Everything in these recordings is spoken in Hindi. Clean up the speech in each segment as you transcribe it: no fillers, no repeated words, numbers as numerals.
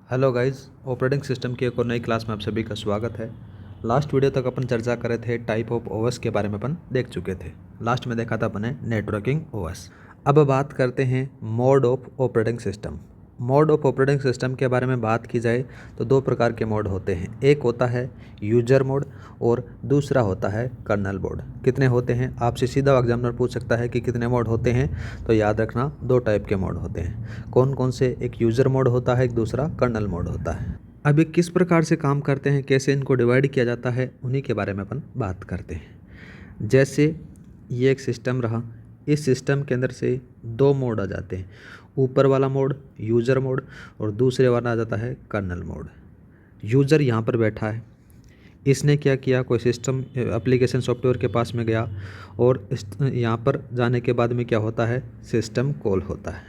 हेलो गाइस, ऑपरेटिंग सिस्टम की एक और नई क्लास में आप सभी का स्वागत है। लास्ट वीडियो तक अपन चर्चा कर रहे थे टाइप ऑफ ओएस के बारे में अपन देख चुके थे। लास्ट में देखा था अपन ने नेटवर्किंग ओएस। अब बात करते हैं mode of operating system. Mode of operating system के बारे में बात की जाए तो दो प्रकार के मोड होते हैं। एक होता है यूजर मोड और दूसरा होता है कर्नल मोड। कितने होते हैं, आपसे सीधा एग्जामिनर पूछ सकता है कि कितने मोड होते हैं, तो याद रखना दो टाइप के मोड होते हैं। कौन कौन से? एक यूजर मोड होता है, एक दूसरा कर्नल मोड होता है। अब ये किस प्रकार से काम करते हैं, कैसे इनको डिवाइड किया जाता है, उन्हीं के बारे में अपन बात करते हैं। जैसे ये एक सिस्टम रहा, इस सिस्टम के अंदर से दो मोड आ जाते हैं। ऊपर वाला मोड यूज़र मोड और दूसरे वाला आ जाता है कर्नल मोड। यूज़र यहाँ पर बैठा है, इसने क्या किया, कोई सिस्टम एप्लीकेशन सॉफ्टवेयर के पास में गया और यहाँ पर जाने के बाद में क्या होता है, सिस्टम कॉल होता है।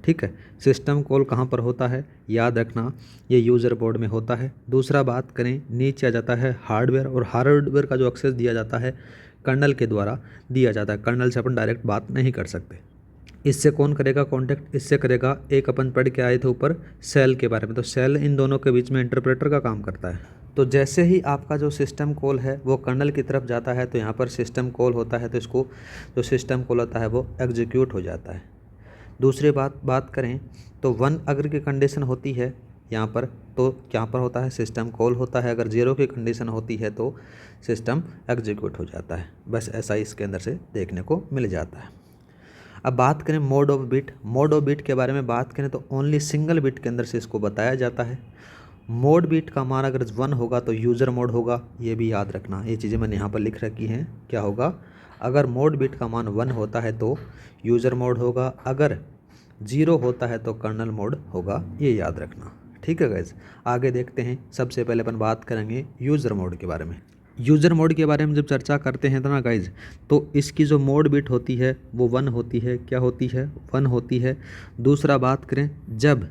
ठीक है, सिस्टम कॉल कहाँ पर होता है, याद रखना ये यूज़र बोर्ड में होता है। दूसरा बात करें, नीचे आ जाता है हार्डवेयर, और हार्डवेयर का जो एक्सेस दिया जाता है कर्नल के द्वारा दिया जाता है। कर्नल से अपन डायरेक्ट बात नहीं कर सकते। इससे कौन करेगा कांटेक्ट, इससे करेगा एक अपन पढ़ के आए थे ऊपर सेल के बारे में, तो सेल इन दोनों के बीच में इंटरप्रेटर का काम करता है। तो जैसे ही आपका जो सिस्टम कॉल है वो कर्नल की तरफ जाता है तो यहाँ पर सिस्टम कॉल होता है, तो इसको जो सिस्टम कॉल होता है वो एग्जीक्यूट हो जाता है। दूसरी बात करें तो 1 अगर की कंडीशन होती है यहाँ पर, तो क्या पर होता है, सिस्टम कॉल होता है। अगर 0 की कंडीशन होती है तो सिस्टम एग्जीक्यूट हो जाता है। बस ऐसा ही इसके अंदर से देखने को मिल जाता है। अब बात करें mode of bit. Mode of bit के बारे में बात करें तो ओनली सिंगल बिट के अंदर से इसको बताया जाता है। मोड बिट का मान अगर 1 होगा तो यूज़र मोड होगा, ये भी याद रखना। ये चीज़ें मैंने यहाँ पर लिख रखी हैं। क्या होगा, अगर मोड बिट का मान 1 होता है तो यूज़र मोड होगा, अगर 0 होता है तो कर्नल मोड होगा, ये याद रखना। ठीक है गाइस, आगे देखते हैं। सबसे पहले अपन बात करेंगे यूज़र मोड के बारे में। यूज़र मोड के बारे में जब चर्चा करते हैं तो ना गाइज, तो इसकी जो मोड बिट होती है वो 1 होती है। क्या होती है, 1 होती है। दूसरा बात करें, जब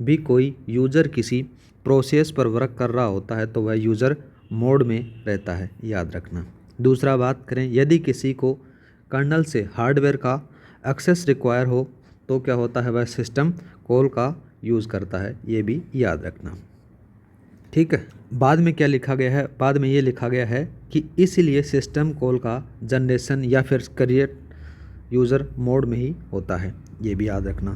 भी कोई यूज़र किसी प्रोसेस पर वर्क कर रहा होता है तो वह यूज़र मोड में रहता है, याद रखना। दूसरा बात करें, यदि किसी को कर्नल से हार्डवेयर का एक्सेस रिक्वायर हो तो क्या होता है, वह सिस्टम कॉल का यूज़ करता है, ये भी याद रखना। ठीक है, बाद में क्या लिखा गया है, बाद में ये लिखा गया है कि इसलिए सिस्टम कॉल का जनरेशन या फिर क्रिएट यूज़र मोड में ही होता है, ये भी याद रखना।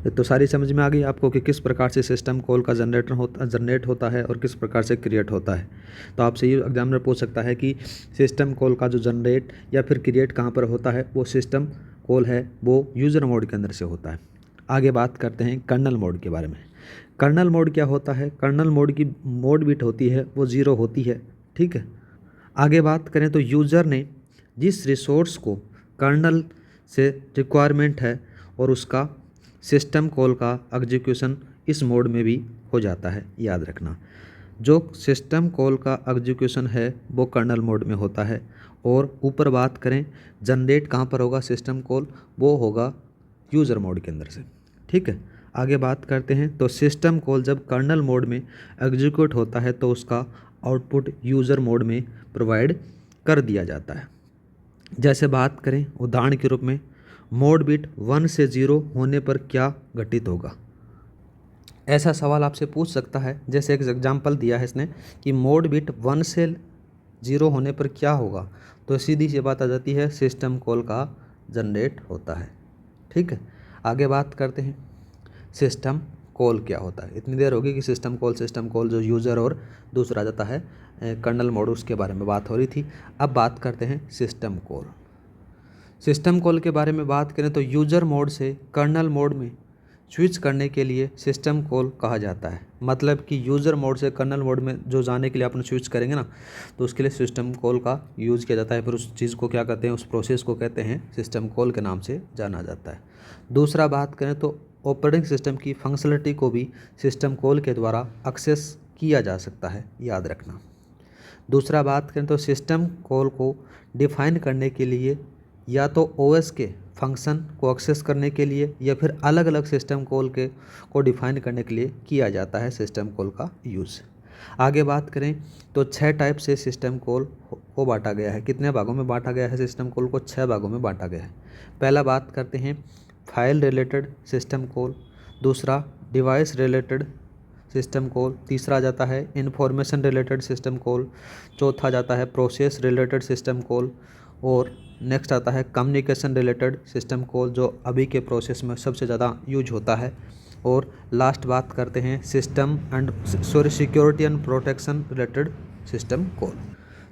ये तो सारी समझ में आ गई आपको कि किस प्रकार से सिस्टम कॉल का जनरेट होता है और किस प्रकार से क्रिएट होता है। तो आपसे ये एग्जामिनर पूछ सकता है कि सिस्टम कॉल का जो जनरेट या फिर क्रिएट कहाँ पर होता है, वो सिस्टम कॉल है वो यूज़र मोड के अंदर से होता है। आगे बात करते हैं कर्नल मोड के बारे में। कर्नल मोड क्या होता है, कर्नल मोड की मोड बिट होती है वो 0 होती है। ठीक है, आगे बात करें तो यूज़र ने जिस रिसोर्स को कर्नल से रिक्वायरमेंट है और उसका सिस्टम कॉल का एग्जीक्यूशन इस मोड में भी हो जाता है, याद रखना। जो सिस्टम कॉल का एग्जीक्यूशन है वो कर्नल मोड में होता है। और ऊपर बात करें जनरेट कहाँ पर होगा सिस्टम कॉल, वो होगा यूज़र मोड के अंदर से। ठीक है, आगे बात करते हैं तो सिस्टम कॉल जब कर्नल मोड में एग्जीक्यूट होता है तो उसका आउटपुट यूज़र मोड में प्रोवाइड कर दिया जाता है। जैसे बात करें उदाहरण के रूप में, मोड बिट 1 से 0 होने पर क्या घटित होगा, ऐसा सवाल आपसे पूछ सकता है। जैसे एक एग्जांपल दिया है इसने कि मोड बिट 1 से 0 होने पर क्या होगा, तो सीधी सी बात आ जाती है सिस्टम कॉल का जनरेट होता है। ठीक है, आगे बात करते हैं सिस्टम कॉल क्या होता है। इतनी देर होगी कि सिस्टम कॉल जो यूज़र और दूसरा जाता है कर्नल मोड, उसके बारे में बात हो रही थी। अब बात करते हैं सिस्टम कॉल। सिस्टम कॉल के बारे में बात करें तो यूज़र मोड से कर्नल मोड में स्विच करने के लिए सिस्टम कॉल कहा जाता है। मतलब कि यूज़र मोड से कर्नल मोड में जो जाने के लिए अपन स्विच करेंगे ना, तो उसके लिए सिस्टम कॉल का यूज़ किया जाता है। फिर उस चीज़ को क्या कहते हैं, उस प्रोसेस को कहते हैं सिस्टम कॉल के नाम से जाना जाता है। दूसरा बात करें तो ऑपरेटिंग सिस्टम की फंक्शनलिटी को भी सिस्टम कॉल के द्वारा एक्सेस किया जा सकता है, याद रखना। दूसरा बात करें तो सिस्टम कॉल को डिफ़ाइन करने के लिए या तो ओएस के फंक्शन को एक्सेस करने के लिए या फिर अलग अलग सिस्टम कॉल को डिफ़ाइन करने के लिए किया जाता है सिस्टम कॉल का यूज़। आगे बात करें तो 6 टाइप से सिस्टम कॉल को बांटा गया है। कितने भागों में बांटा गया है सिस्टम कॉल को, 6 भागों में बांटा गया है। पहला बात करते हैं फाइल रिलेटेड सिस्टम कॉल, दूसरा डिवाइस रिलेटेड सिस्टम कॉल, तीसरा आ जाता है इंफॉर्मेशन रिलेटेड सिस्टम कॉल, चौथा जाता है प्रोसेस रिलेटेड सिस्टम कॉल, और नेक्स्ट आता है कम्युनिकेशन रिलेटेड सिस्टम कॉल जो अभी के प्रोसेस में सबसे ज़्यादा यूज होता है। और लास्ट बात करते हैं system and security and protection related system call.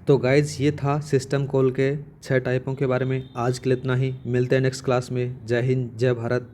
तो गाइज ये था सिस्टम कॉल के 6 टाइपों के बारे में। आज के लिए इतना ही, मिलते हैं नेक्स्ट क्लास में। जय हिंद, जय भारत।